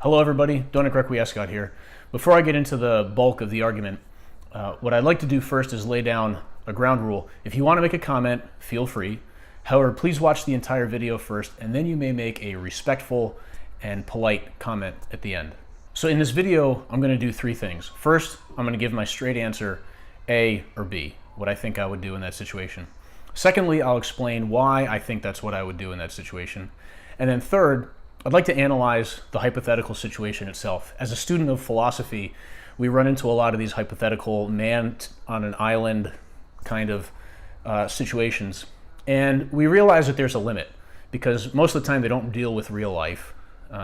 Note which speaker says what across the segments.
Speaker 1: Hello everybody, Donik Requiescat here. Before I get into the bulk of the argument, what I'd like to do first is lay down a ground rule. If you want to make a comment, feel free. However, please watch the entire video first, and then you may make a respectful and polite comment at the end. So in this video, I'm going to do three things. First, I'm going to give my straight answer, A or B, what I think I would do in that situation. Secondly, I'll explain why I think that's what I would do in that situation. And then third, I'd like to analyze the hypothetical situation itself. As a student of philosophy, we run into a lot of these hypothetical man on an island kind of situations. And we realize that there's a limit because most of the time they don't deal with real life.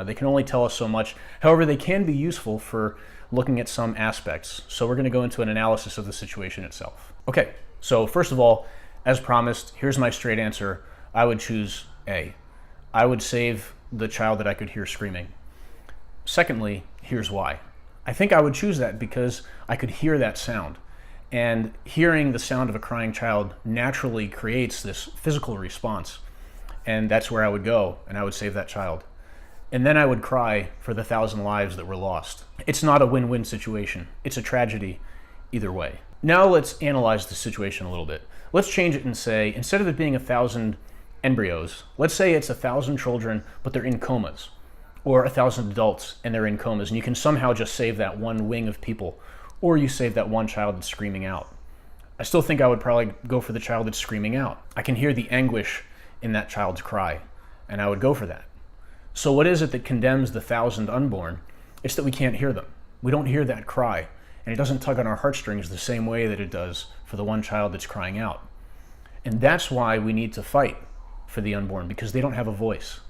Speaker 1: They can only tell us so much. However, they can be useful for looking at some aspects. So we're going to go into an analysis of the situation itself. Okay, so first of all, as promised, here's my straight answer. I would choose A. I would save the child that I could hear screaming. Secondly, here's why. I think I would choose that because I could hear that sound. And hearing the sound of a crying child naturally creates this physical response. And that's where I would go, and I would save that child. And then I would cry for the 1,000 lives that were lost. It's not a win-win situation. It's a tragedy either way. Now let's analyze the situation a little bit. Let's change it and say, instead of it being 1,000 embryos, let's say it's 1,000 children, but they're in comas, or 1,000 adults and they're in comas, and you can somehow just save that one wing of people, or you save that one child that's screaming out. I still think I would probably go for the child that's screaming out. I can hear the anguish in that child's cry, and I would go for that. So what is it that condemns the 1,000 unborn? It's that we can't hear them. We don't hear that cry, and it doesn't tug on our heartstrings the same way that it does for the one child that's crying out. And that's why we need to fight for the unborn, because they don't have a voice.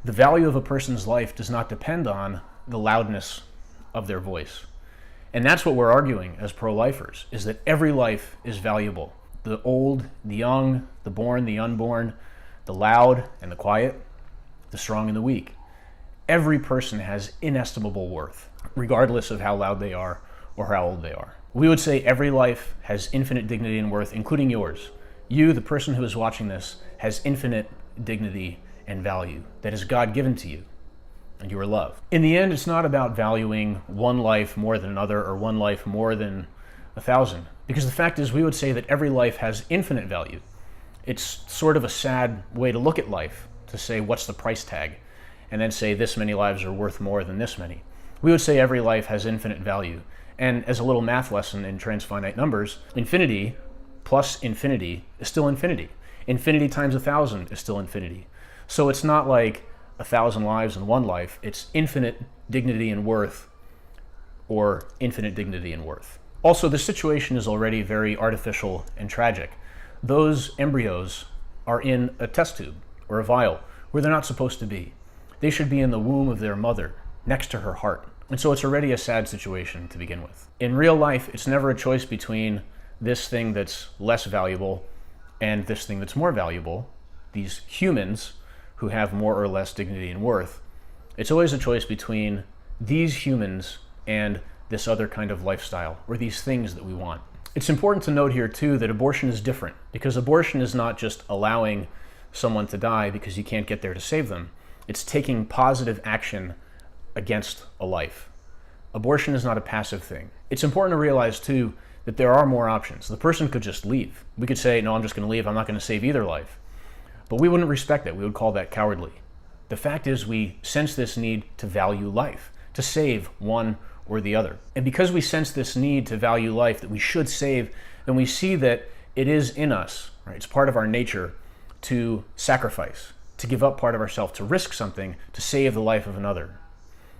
Speaker 1: The value of a person's life does not depend on the loudness of their voice. And that's what we're arguing as pro-lifers, is that every life is valuable. The old, the young, the born, the unborn, the loud and the quiet, the strong and the weak. Every person has inestimable worth, regardless of how loud they are or how old they are. We would say every life has infinite dignity and worth, including yours. You, the person who is watching this, has infinite dignity and value that is God-given to you, and you are loved. In the end, it's not about valuing one life more than another or one life more than 1,000, because the fact is we would say that every life has infinite value. It's sort of a sad way to look at life, to say what's the price tag, and then say this many lives are worth more than this many. We would say every life has infinite value. And as a little math lesson in transfinite numbers, infinity plus infinity is still infinity. Infinity times 1,000 is still infinity. So it's not like 1,000 lives and one life. It's infinite dignity and worth, or infinite dignity and worth. Also, the situation is already very artificial and tragic. Those embryos are in a test tube or a vial where they're not supposed to be. They should be in the womb of their mother, next to her heart. And so it's already a sad situation to begin with. In real life, it's never a choice between this thing that's less valuable and this thing that's more valuable, these humans who have more or less dignity and worth. It's always a choice between these humans and this other kind of lifestyle, or these things that we want. It's important to note here too that abortion is different, because abortion is not just allowing someone to die because you can't get there to save them. It's taking positive action against a life. Abortion is not a passive thing. It's important to realize too that there are more options. The person could just leave. We could say, no, I'm just going to leave. I'm not going to save either life. But we wouldn't respect that. We would call that cowardly. The fact is we sense this need to value life, to save one or the other. And because we sense this need to value life, that we should save, then we see that it is in us, right? It's part of our nature to sacrifice, to give up part of ourselves, to risk something, to save the life of another.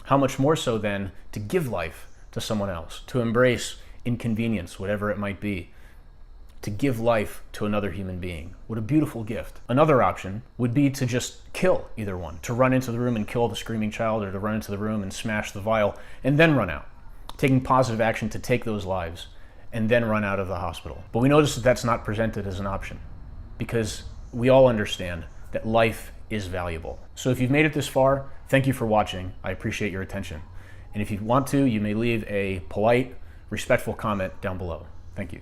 Speaker 1: How much more so then to give life to someone else, to embrace inconvenience, whatever it might be, to give life to another human being. What a beautiful gift. Another option would be to just kill either one, to run into the room and kill the screaming child, or to run into the room and smash the vial and then run out, taking positive action to take those lives and then run out of the hospital. But we notice that that's not presented as an option, because we all understand that life is valuable. So if you've made it this far, thank you for watching. I appreciate your attention. And if you want to, you may leave a polite, respectful comment down below. Thank you.